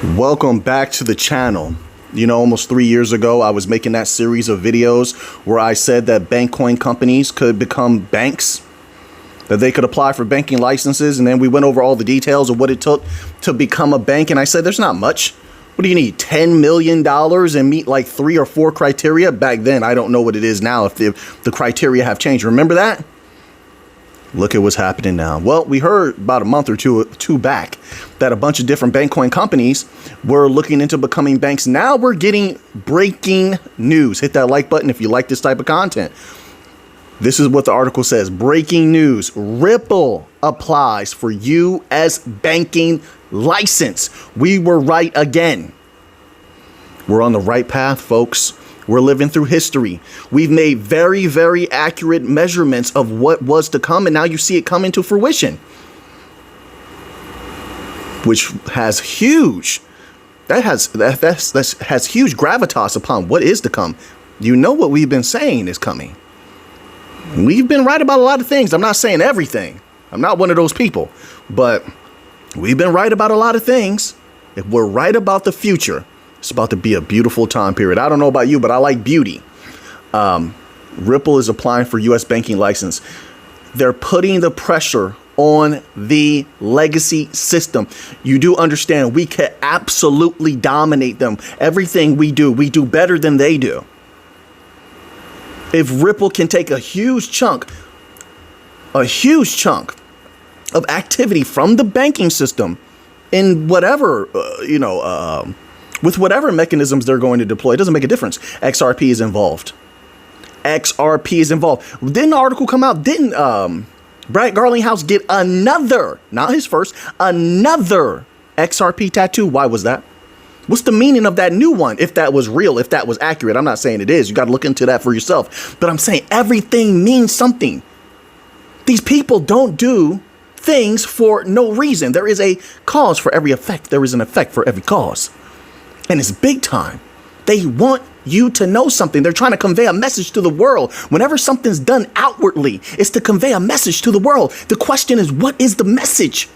Welcome back to the channel. You know, almost 3 years ago, I was making that series of videos where I said that bank coin companies could become banks, that they could apply for banking licenses. And then we went over all the details of what it took to become a bank. And I said, there's not much. What do you need? $10 million and meet like 3 or 4 criteria? Back then, I don't know what it is now if the criteria have changed. Remember that? Look at what's happening now. Well, we heard about a month or two back that a bunch of different bank coin companies were looking into becoming banks. Now we're getting breaking news. Hit that like button if you like this type of content. This is what the article says. Breaking news. Ripple applies for U.S. banking license. We were right again. We're on the right path, folks. We're living through history. We've made very, very accurate measurements of what was to come, and now you see it come into fruition, which has huge, that has huge gravitas upon what is to come. You know what we've been saying is coming. We've been right about a lot of things. I'm not saying everything. I'm not one of those people, but we've been right about a lot of things. If we're right about the future, it's about to be a beautiful time period. I don't know about you, but I like beauty. Ripple is applying for U.S. banking license. They're putting the pressure on the legacy system. You do understand we can absolutely dominate them. Everything we do better than they do. If Ripple can take a huge chunk of activity from the banking system in whatever, with whatever mechanisms they're going to deploy, it doesn't make a difference. XRP is involved. XRP is involved. Didn't the article come out? Didn't Brad Garlinghouse get another, not his first, another XRP tattoo? Why was that? What's the meaning of that new one? If that was real, if that was accurate. I'm not saying it is. You got to look into that for yourself. But I'm saying everything means something. These people don't do things for no reason. There is a cause for every effect. There is an effect for every cause. And it's big time. They want you to know something. They're trying to convey a message to the world. Whenever something's done outwardly, it's to convey a message to the world. The question is, what is the message?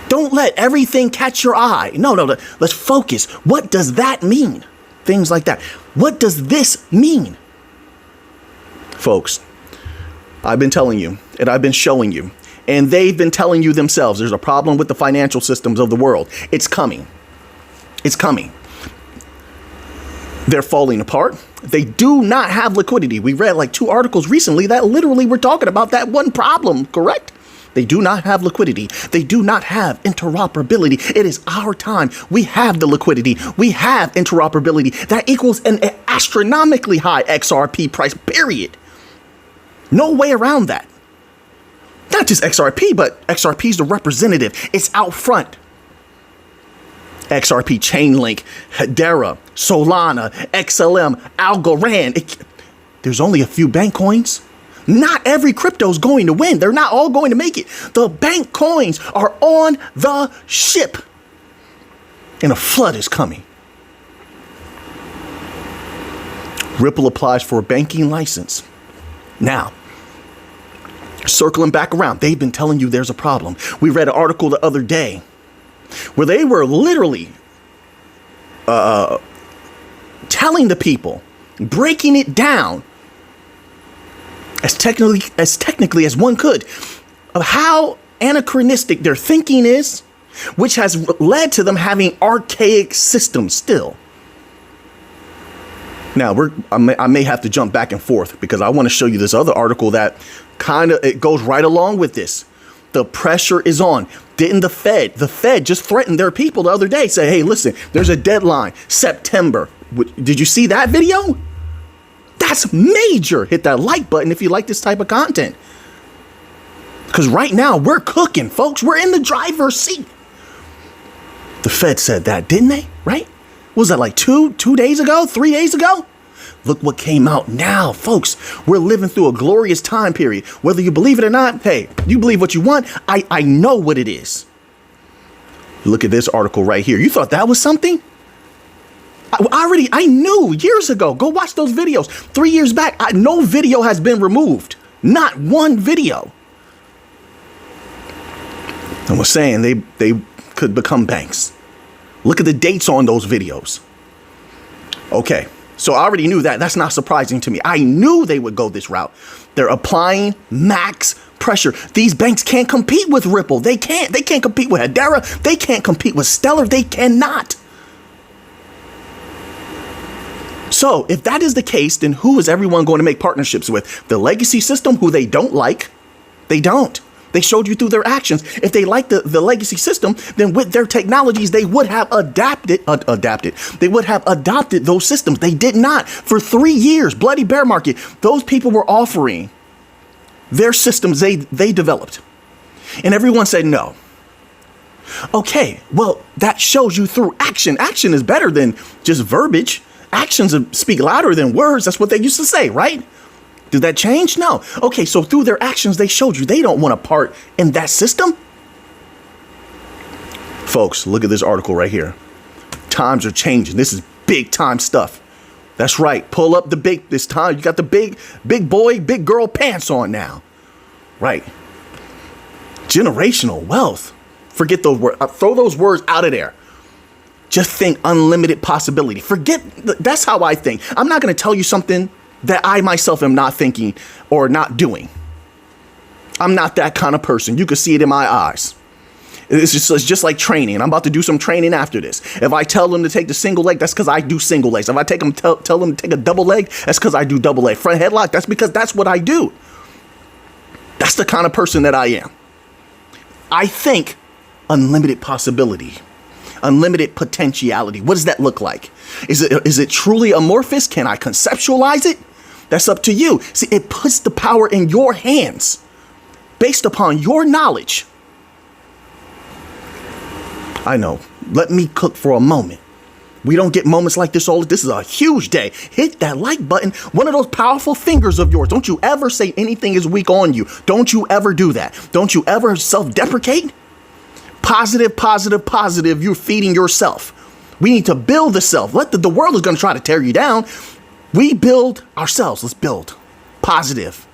Don't let everything catch your eye. No. Let's focus. What does that mean? Things like that. What does this mean? Folks, I've been telling you and I've been showing you, and they've been telling you themselves, there's a problem with the financial systems of the world. It's coming. It's coming. They're falling apart. They do not have liquidity. We read like 2 articles recently that literally were talking about that one problem, correct? They do not have liquidity. They do not have interoperability. It is our time. We have the liquidity. We have interoperability. That equals an astronomically high XRP price, period. No way around that. Not just XRP, but XRP is the representative. It's out front. XRP, Chainlink, Hedera, Solana, XLM, Algorand. There's only a few bank coins. Not every crypto is going to win. They're not all going to make it. The bank coins are on the ship. And a flood is coming. Ripple applies for a banking license. Now, circling back around, they've been telling you there's a problem. We read an article the other day where they were literally telling the people, breaking it down as technically as one could, of how anachronistic their thinking is, which has led to them having archaic systems still. Now, I may have to jump back and forth because I want to show you this other article that it goes right along with this. The pressure is on. Didn't the Fed just threatened their people the other day, say, hey, listen, there's a deadline, September. Did you see that video? That's major. Hit that like button if you like this type of content. Because right now we're cooking, folks. We're in the driver's seat. The Fed said that, didn't they? Right? What was that, like 2 days ago, 3 days ago? Look what came out now, folks. We're living through a glorious time period. Whether you believe it or not, hey, you believe what you want. I know what it is. Look at this article right here. You thought that was something? I knew years ago. Go watch those videos. 3 years back, no video has been removed. Not one video. I was saying they could become banks. Look at the dates on those videos. Okay, so I already knew that. That's not surprising to me. I knew they would go this route. They're applying max pressure. These banks can't compete with Ripple. They can't. They can't compete with Hedera. They can't compete with Stellar. They cannot. So if that is the case, then who is everyone going to make partnerships with? The legacy system, who they don't like? They don't. They showed you through their actions. If they like the legacy system, then with their technologies, they would have adapted. They would have adopted those systems. They did not. For 3 years, bloody bear market, those people were offering their systems they developed. And everyone said no. Okay, well, that shows you through action. Action is better than just verbiage. Actions speak louder than words. That's what they used to say, right? Did that change? No. Okay, so through their actions, they showed you they don't want a part in that system. Folks, look at this article right here. Times are changing. This is big time stuff. That's right. Pull up this time. You got the big boy, big girl pants on now. Right. Generational wealth. Forget those words. Throw those words out of there. Just think unlimited possibility. Forget. That's how I think. I'm not going to tell you something that I myself am not thinking or not doing. I'm not that kind of person. You can see it in my eyes. It's just like training. I'm about to do some training after this. If I tell them to take the single leg, that's because I do single legs. If I tell them to take a double leg, that's because I do double leg. Front headlock, that's because that's what I do. That's the kind of person that I am. I think unlimited possibility, unlimited potentiality. What does that look like? Is it truly amorphous? Can I conceptualize it? That's up to you. See, it puts the power in your hands based upon your knowledge. I know. Let me cook for a moment. We don't get moments like this all. This is a huge day. Hit that like button. One of those powerful fingers of yours. Don't you ever say anything is weak on you. Don't you ever do that. Don't you ever self-deprecate. Positive, positive, positive. You're feeding yourself. We need to build the self. The world is going to try to tear you down. We build ourselves. Let's build. Positive,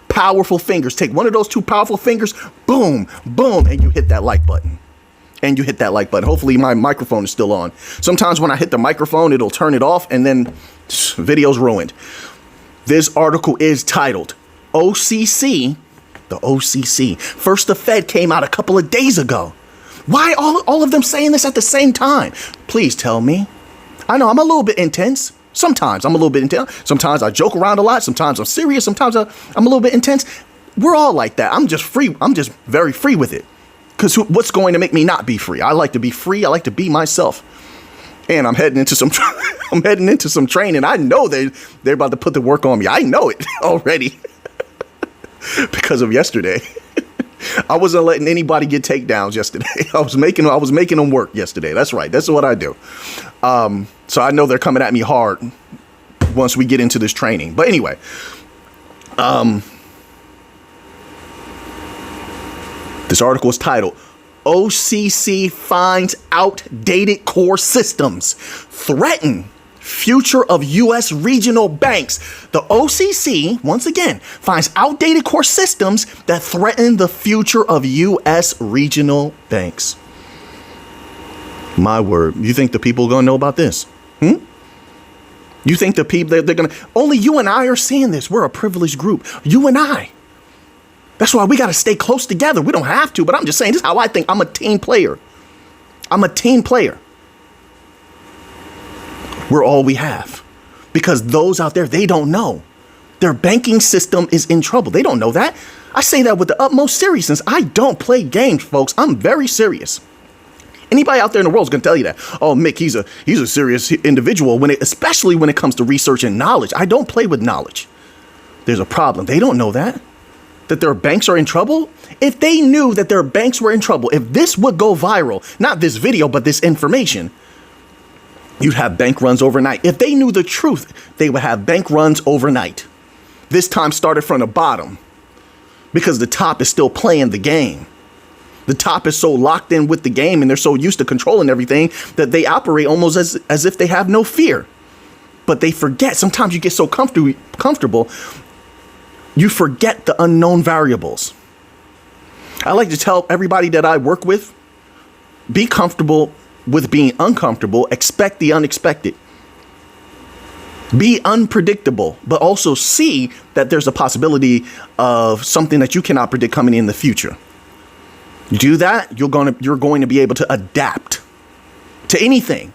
powerful fingers. Take one of those two powerful fingers. Boom, boom. And you hit that like button. And you hit that like button. Hopefully my microphone is still on. Sometimes when I hit the microphone, it'll turn it off and then video's ruined. This article is titled OCC, the OCC. First, the Fed came out a couple of days ago. Why all of them saying this at the same time? Please tell me. I know I'm a little bit intense. Sometimes I'm a little bit intense. Sometimes I joke around a lot. Sometimes I'm serious. Sometimes I'm a little bit intense. We're all like that. I'm just free. I'm just very free with it. Because what's going to make me not be free? I like to be free. I like to be myself. And I'm heading into some training. I know they're about to put the work on me. I know it already because of yesterday. I wasn't letting anybody get takedowns yesterday. I was making them work yesterday. That's right. That's what I do. So I know they're coming at me hard once we get into this training. But anyway, this article is titled OCC Finds Outdated Core Systems Threaten Future of U.S. Regional Banks. The OCC, once again, finds outdated core systems that threaten the future of U.S. regional banks. My word. You think the people are going to know about this? You think the people, they're going to, only you and I are seeing this. We're a privileged group. You and I. That's why we got to stay close together. We don't have to, but I'm just saying, this is how I think. I'm a team player. I'm a team player. We're all we have. Because those out there, they don't know. Their banking system is in trouble. They don't know that. I say that with the utmost seriousness. I don't play games, folks. I'm very serious. Anybody out there in the world is going to tell you that. Oh, Mick, he's a serious individual, especially when it comes to research and knowledge. I don't play with knowledge. There's a problem. They don't know that their banks are in trouble. If they knew that their banks were in trouble, if this would go viral, not this video, but this information, you'd have bank runs overnight. If they knew the truth, they would have bank runs overnight. This time started from the bottom because the top is still playing the game. The top is so locked in with the game and they're so used to controlling everything that they operate almost as if they have no fear. But they forget. Sometimes you get so comfortable, you forget the unknown variables. I like to tell everybody that I work with, be comfortable with being uncomfortable, expect the unexpected. Be unpredictable, but also see that there's a possibility of something that you cannot predict coming in the future. You do that, you're going to be able to adapt to anything.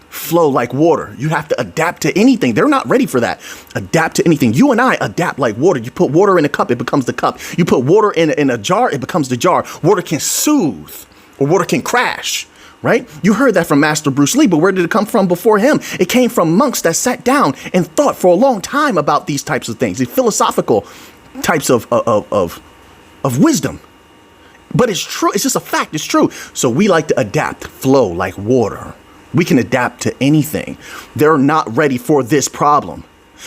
Flow like water. You have to adapt to anything. They're not ready for that. Adapt to anything. You and I adapt like water. You put water in a cup, it becomes the cup. You put water in a jar, it becomes the jar. Water can soothe or water can crash. Right? You heard that from Master Bruce Lee, but where did it come from before him? It came from monks that sat down and thought for a long time about these types of things, these philosophical types of wisdom. But it's true. It's just a fact. It's true. So we like to adapt, flow like water. We can adapt to anything. They're not ready for this problem.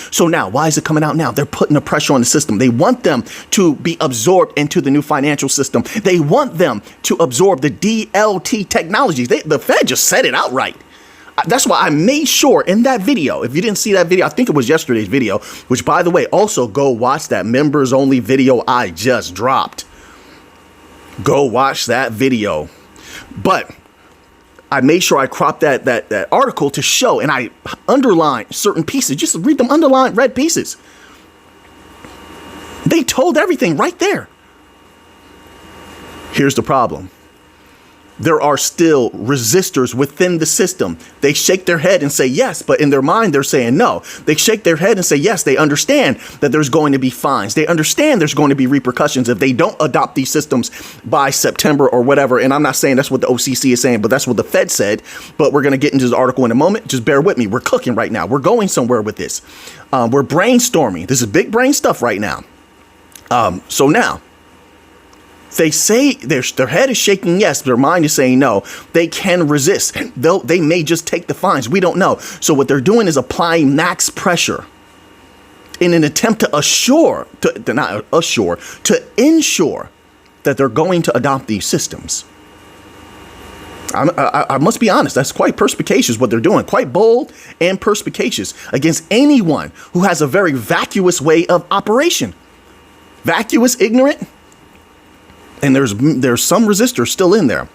So now, why is it coming out now? They're putting the pressure on the system. They want them to be absorbed into the new financial system. They want them to absorb the DLT technologies. The Fed just said it outright. That's why I made sure in that video, if you didn't see that video, I think it was yesterday's video, which, by the way, also go watch that members only video I just dropped. Go watch that video. But I made sure I cropped that article to show, and I underlined certain pieces. Just read them underlined red pieces. They told everything right there. Here's the problem. There are still resistors within the system. They shake their head and say yes, but in their mind, they're saying no. They shake their head and say yes. They understand that there's going to be fines. They understand there's going to be repercussions if they don't adopt these systems by September or whatever. And I'm not saying that's what the OCC is saying, but that's what the Fed said. But we're going to get into this article in a moment. Just bear with me. We're cooking right now. We're going somewhere with this. We're brainstorming. This is big brain stuff right now. So now, they say their head is shaking yes, their mind is saying no. They can resist. They may just take the fines. We don't know. So what they're doing is applying max pressure in an attempt to ensure that they're going to adopt these systems. I must be honest, that's quite perspicacious what they're doing, quite bold and perspicacious against anyone who has a very vacuous way of operation. Vacuous, ignorant. And there's some resistors still in there.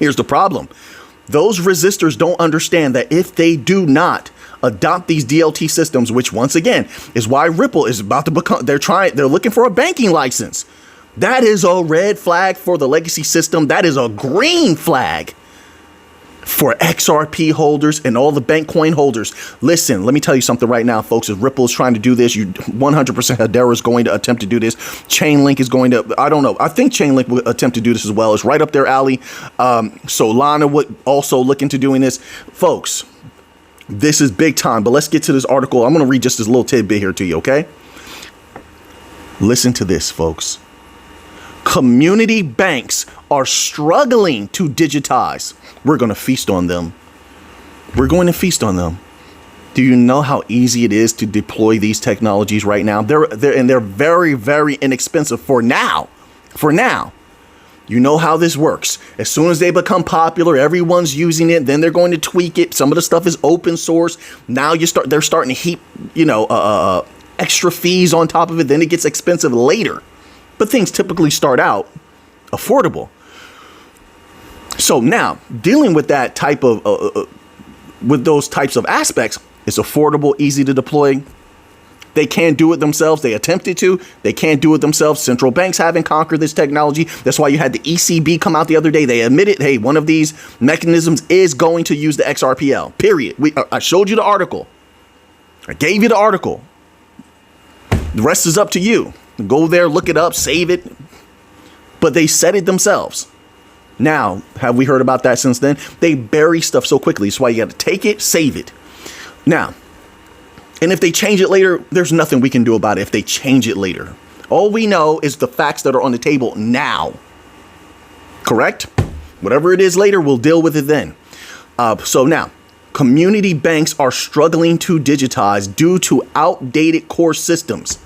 Here's the problem. Those resistors don't understand that if they do not adopt these DLT systems, which once again is why Ripple is about to become, they're looking for a banking license. That is a red flag for the legacy system. That is a green flag for XRP holders and all the bank coin holders. Listen, let me tell you something right now, folks. If Ripple is trying to do this, 100% Hedera is going to attempt to do this. Chainlink is going to, I don't know. I think Chainlink will attempt to do this as well. It's right up their alley. Solana would also look into doing this. Folks, this is big time, but let's get to this article. I'm going to read just this little tidbit here to you, okay? Listen to this, folks. Community banks are struggling to digitize. We're going to feast on them. We're going to feast on them. Do you know how easy it is to deploy these technologies right now? They're very, very inexpensive for now. For now. You know how this works. As soon as they become popular, everyone's using it. Then they're going to tweak it. Some of the stuff is open source. Now they're starting to heap, extra fees on top of it. Then it gets expensive later. But things typically start out affordable. So now, dealing with that type of, with those types of aspects, it's affordable, easy to deploy. They can't do it themselves. They attempted to. They can't do it themselves. Central banks haven't conquered this technology. That's why you had the ECB come out the other day. They admitted, hey, one of these mechanisms is going to use the XRPL, period. I showed you the article. I gave you the article. The rest is up to you. Go there, look it up, save it. But they said it themselves. Now, have we heard about that since then? They bury stuff so quickly. That's why you got to take it, save it. Now, and if they change it later, there's nothing we can do about it if they change it later. All we know is the facts that are on the table now. Correct? Whatever it is later, we'll deal with it then. So now, community banks are struggling to digitize due to outdated core systems.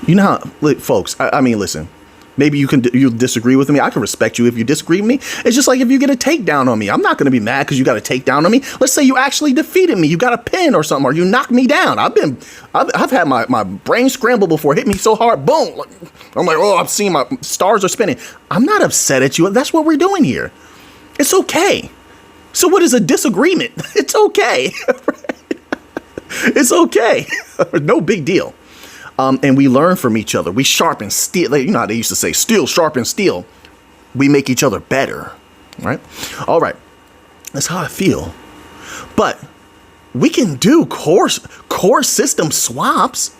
You know how, folks, I mean, listen, maybe you disagree with me. I can respect you if you disagree with me. It's just like if you get a takedown on me. I'm not going to be mad because you got a takedown on me. Let's say you actually defeated me. You got a pin or something, or you knocked me down. I've had my brain scramble before. Hit me so hard. Boom. I'm like, oh, I'm seeing my stars are spinning. I'm not upset at you. That's what we're doing here. It's okay. So what is a disagreement? It's okay. It's okay. No big deal. And we learn from each other. We sharpen steel. You know how they used to say, steel sharpens steel. We make each other better, right? All right. That's how I feel. But we can do core system swaps.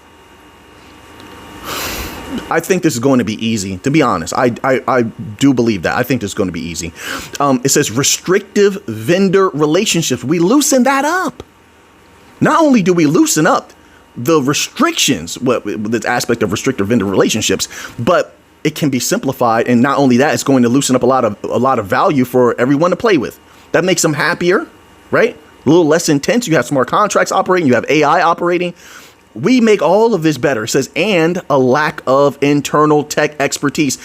I think this is going to be easy, to be honest. I do believe that. I think this is going to be easy. It says restrictive vendor relationships. We loosen that up. Not only do we loosen up the restrictions, this aspect of restrictive vendor relationships, but it can be simplified. And not only that, it's going to loosen up a lot of value for everyone to play with. That makes them happier, right? A little less intense. You have smart contracts operating. You have AI operating. We make all of this better. It says, and a lack of internal tech expertise.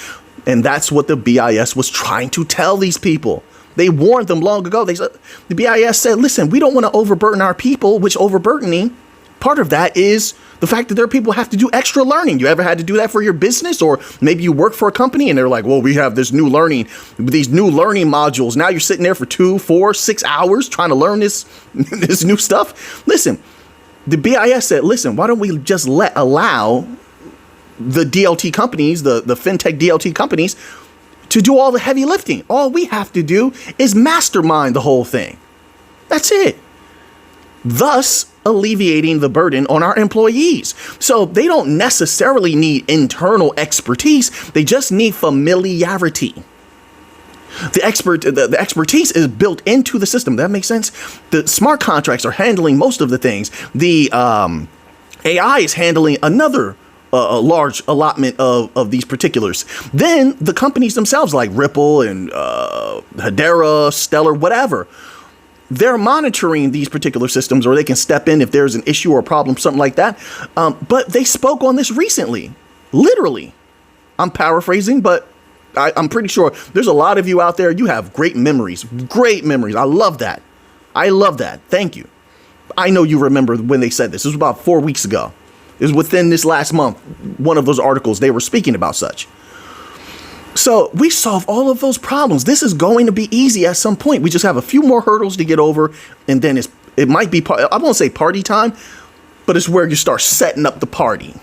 And that's what the BIS was trying to tell these people. They warned them long ago. They said, the BIS said, listen, we don't want to overburden our people, which overburdening, part of that is the fact that their people have to do extra learning. You ever had to do that for your business? Or maybe you work for a company and they're like, well, we have these new learning modules. Now you're sitting there for 2, 4, 6 hours trying to learn this new stuff. Listen, the BIS said, listen, why don't we just allow the DLT companies, the fintech DLT companies, to do all the heavy lifting. All we have to do is mastermind the whole thing. That's it. Thus alleviating the burden on our employees. So they don't necessarily need internal expertise. They just need familiarity. The expertise is built into the system. That makes sense. The smart contracts are handling most of the things. The AI is handling another a large allotment of these particulars. Then the companies themselves, like Ripple and Hedera, Stellar, whatever, they're monitoring these particular systems, or they can step in if there's an issue or a problem, something like that. But they spoke on this recently, literally. I'm paraphrasing, but I'm pretty sure there's a lot of you out there. You have great memories. Great memories. I love that. I love that. Thank you. I know you remember when they said this. This was about 4 weeks ago. It was within this last month. One of those articles, they were speaking about such. So we solve all of those problems. This is going to be easy at some point. We just have a few more hurdles to get over. And then it might be, I won't say party time, but it's where you start setting up the party,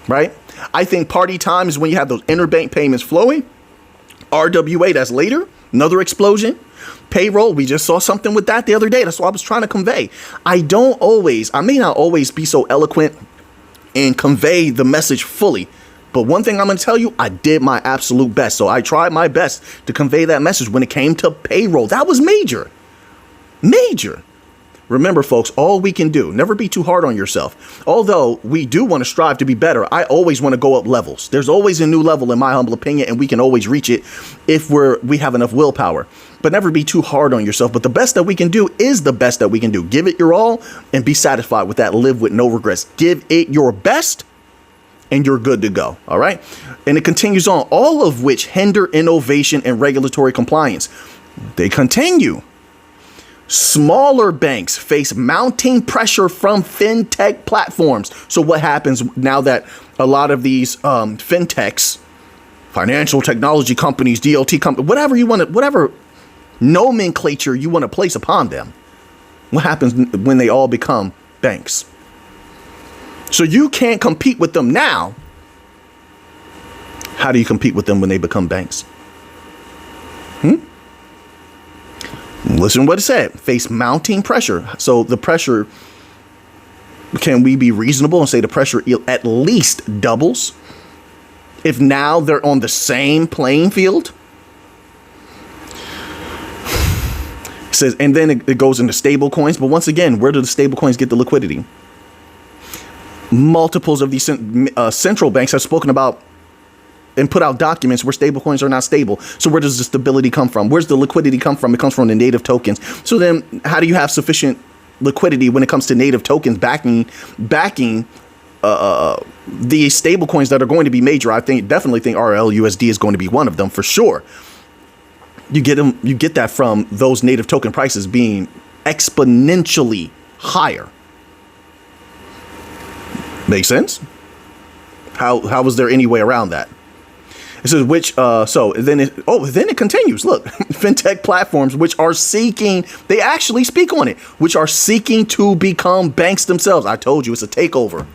right? I think party time is when you have those interbank payments flowing. RWA, that's later. Another explosion. Payroll, we just saw something with that the other day. That's what I was trying to convey. I may not always be so eloquent and convey the message fully. But one thing I'm going to tell you, I did my absolute best. So I tried my best to convey that message when it came to payroll. That was major. Major. Remember, folks, all we can do, never be too hard on yourself. Although we do want to strive to be better, I always want to go up levels. There's always a new level, in my humble opinion, and we can always reach it if we have enough willpower. But never be too hard on yourself. But the best that we can do is the best that we can do. Give it your all and be satisfied with that. Live with no regrets. Give it your best and you're good to go. All right. And it continues on, all of which hinder innovation and regulatory compliance. They continue. Smaller banks face mounting pressure from fintech platforms. So what happens now that a lot of these fintechs, financial technology companies, DLT companies, whatever nomenclature you want to place upon them, what happens when they all become banks? So you can't compete with them now. How do you compete with them when they become banks? Listen to what it said. Face mounting pressure. So the pressure, can we be reasonable and say the pressure at least doubles? If now they're on the same playing field? It says, and then it goes into stable coins. But once again, where do the stable coins get the liquidity? Multiples of these central banks have spoken about and put out documents where stable coins are not stable. So where does the stability come from? Where's the liquidity come from? It comes from the native tokens. So then how do you have sufficient liquidity when it comes to native tokens backing the stable coins that are going to be major? I definitely think RLUSD is going to be one of them for sure. You get that from those native token prices being exponentially higher. Make sense? How was there any way around that? It says then it continues. Look, fintech platforms which are seeking, they actually speak on it, which are seeking to become banks themselves. I told you it's a takeover.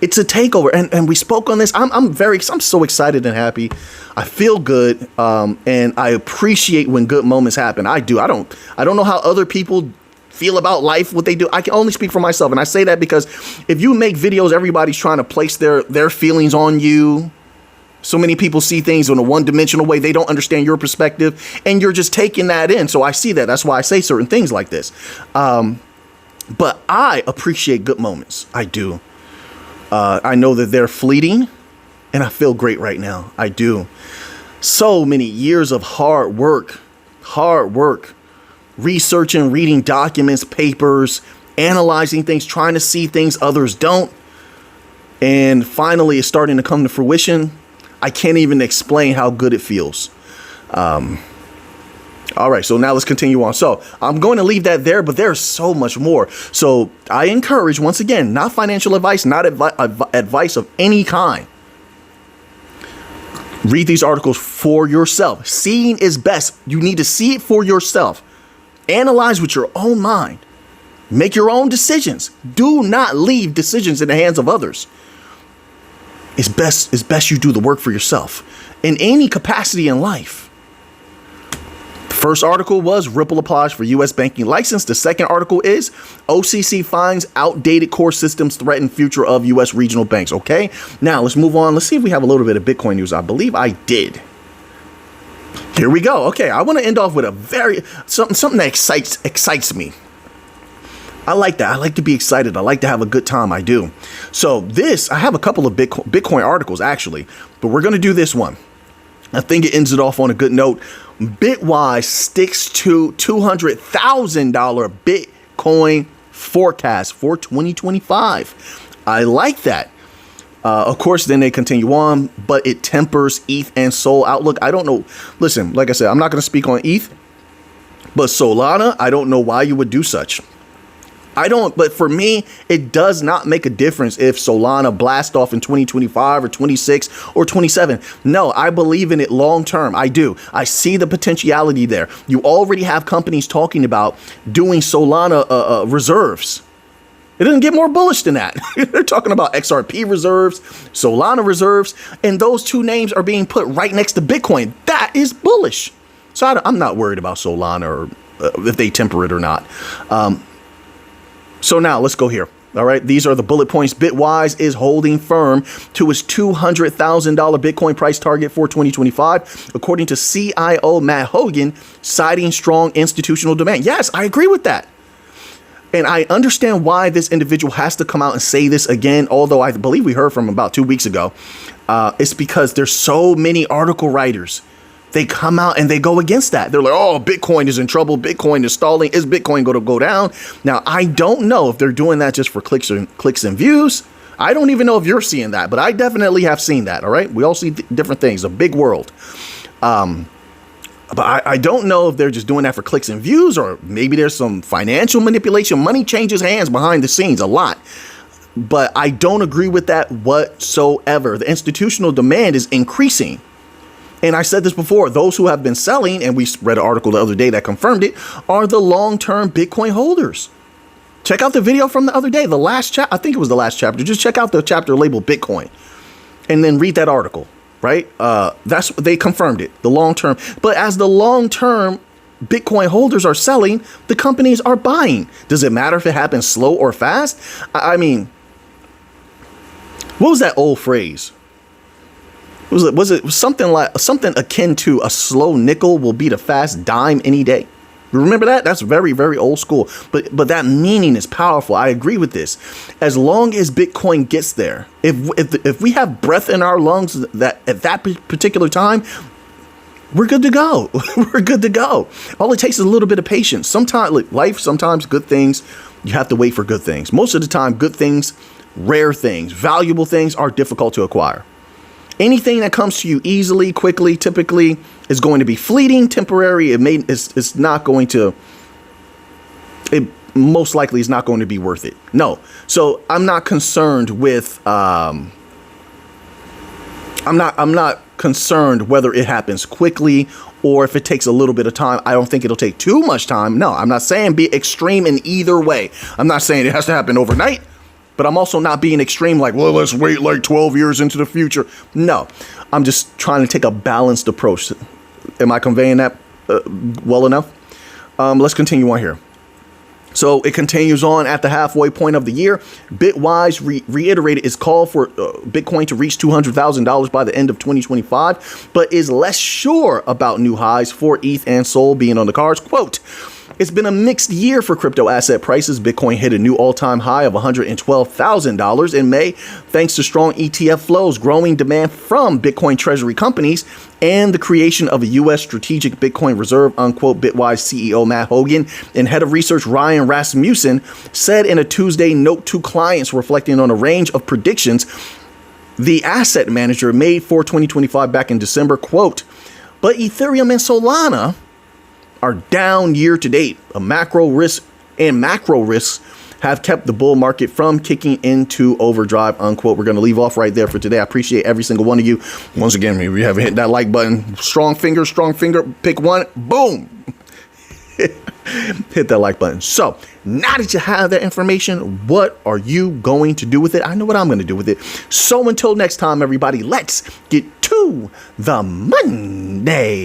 It's a takeover, and we spoke on this. I'm so excited and happy. I feel good, and I appreciate when good moments happen. I do. I don't know how other people feel about life, what they do. I can only speak for myself, and I say that because if you make videos, everybody's trying to place their feelings on you. So many people see things in a one-dimensional way. They don't understand your perspective, and you're just taking that in. So I see that. That's why I say certain things like this. But I appreciate good moments. I do. I know that they're fleeting, and I feel great right now. I do. So many years of hard work, researching, reading documents, papers, analyzing things, trying to see things others don't. And finally, it's starting to come to fruition. I can't even explain how good it feels. All right, so now let's continue on. So I'm going to leave that there, but there's so much more. So I encourage, once again, not financial advice, not advice of any kind. Read these articles for yourself. Seeing is best. You need to see it for yourself. Analyze with your own mind. Make your own decisions. Do not leave decisions in the hands of others. It's best you do the work for yourself in any capacity in life. First article was Ripple applies for U.S. banking license. The second article is OCC finds outdated core systems threaten future of U.S. regional banks. Okay, now let's move on. Let's see if we have a little bit of Bitcoin news. I believe I did. Here we go. Okay, I want to end off with something that excites me. I like that. I like to be excited. I like to have a good time. I do. So I have a couple of Bitcoin articles actually, but we're going to do this one. I think it ends it off on a good note. Bitwise sticks to $200,000 Bitcoin forecast for 2025. I like that. Of course, then they continue on, but it tempers ETH and Sol outlook. I don't know. Listen, like I said, I'm not going to speak on ETH, but Solana, I don't know why you would do such. But for me, it does not make a difference if Solana blasts off in 2025 or 26 or 27. No, I believe in it long term. I do. I see the potentiality there. You already have companies talking about doing Solana reserves. It doesn't get more bullish than that. They're talking about XRP reserves, Solana reserves, and those two names are being put right next to Bitcoin. That is bullish. So I'm not worried about Solana or if they temper it or not. So now let's go here. All right. These are the bullet points. Bitwise is holding firm to its $200,000 Bitcoin price target for 2025, according to CIO Matt Hogan, citing strong institutional demand. Yes, I agree with that. And I understand why this individual has to come out and say this again, although I believe we heard from him about 2 weeks ago. It's because there's so many article writers. They come out and they go against that. They're like, oh, Bitcoin is in trouble. Bitcoin is stalling. Is Bitcoin going to go down? Now, I don't know if they're doing that just for clicks and views. I don't even know if you're seeing that, but I definitely have seen that. All right. We all see different things. A big world. But I don't know if they're just doing that for clicks and views, or maybe there's some financial manipulation. Money changes hands behind the scenes a lot. But I don't agree with that whatsoever. The institutional demand is increasing. And I said this before, those who have been selling, and we read an article the other day that confirmed it, are the long-term Bitcoin holders. Check out the video from the other day, the last chapter. I think it was the last chapter. Just check out the chapter labeled Bitcoin and then read that article, right? They confirmed it, the long-term. But as the long-term Bitcoin holders are selling, the companies are buying. Does it matter if it happens slow or fast? I mean, what was that old phrase? Was it something akin to a slow nickel will beat a fast dime any day? Remember that? That's very, very old school. But that meaning is powerful. I agree with this. As long as Bitcoin gets there, if we have breath in our lungs that at that particular time, we're good to go. We're good to go. All it takes is a little bit of patience. Sometimes good things, you have to wait for good things. Most of the time, good things, rare things, valuable things are difficult to acquire. Anything that comes to you easily, quickly, typically is going to be fleeting, temporary. It's not going to. It most likely is not going to be worth it. No. So I'm not concerned with. I'm not concerned whether it happens quickly or if it takes a little bit of time. I don't think it'll take too much time. No, I'm not saying be extreme in either way. I'm not saying it has to happen overnight, but I'm also not being extreme like, well, let's wait like 12 years into the future. No, I'm just trying to take a balanced approach. Am I conveying that well enough? Let's continue on here. So it continues on at the halfway point of the year. Bitwise reiterated its call for Bitcoin to reach $200,000 by the end of 2025, but is less sure about new highs for ETH and Sol being on the cards. Quote, it's been a mixed year for crypto asset prices. Bitcoin hit a new all-time high of $112,000 in May, thanks to strong ETF flows, growing demand from Bitcoin treasury companies, and the creation of a U.S. strategic Bitcoin reserve, unquote. Bitwise CEO Matt Hogan and head of research Ryan Rasmussen said in a Tuesday note to clients reflecting on a range of predictions the asset manager made for 2025 back in December, quote, but Ethereum and Solana are down year to date. Macro risks have kept the bull market from kicking into overdrive, unquote. We're going to leave off right there for today. I appreciate every single one of you. Once again, if you haven't hit that like button, strong finger, pick one, boom. Hit that like button. So now that you have that information, what are you going to do with it? I know what I'm going to do with it. So until next time, everybody, let's get to the Monday.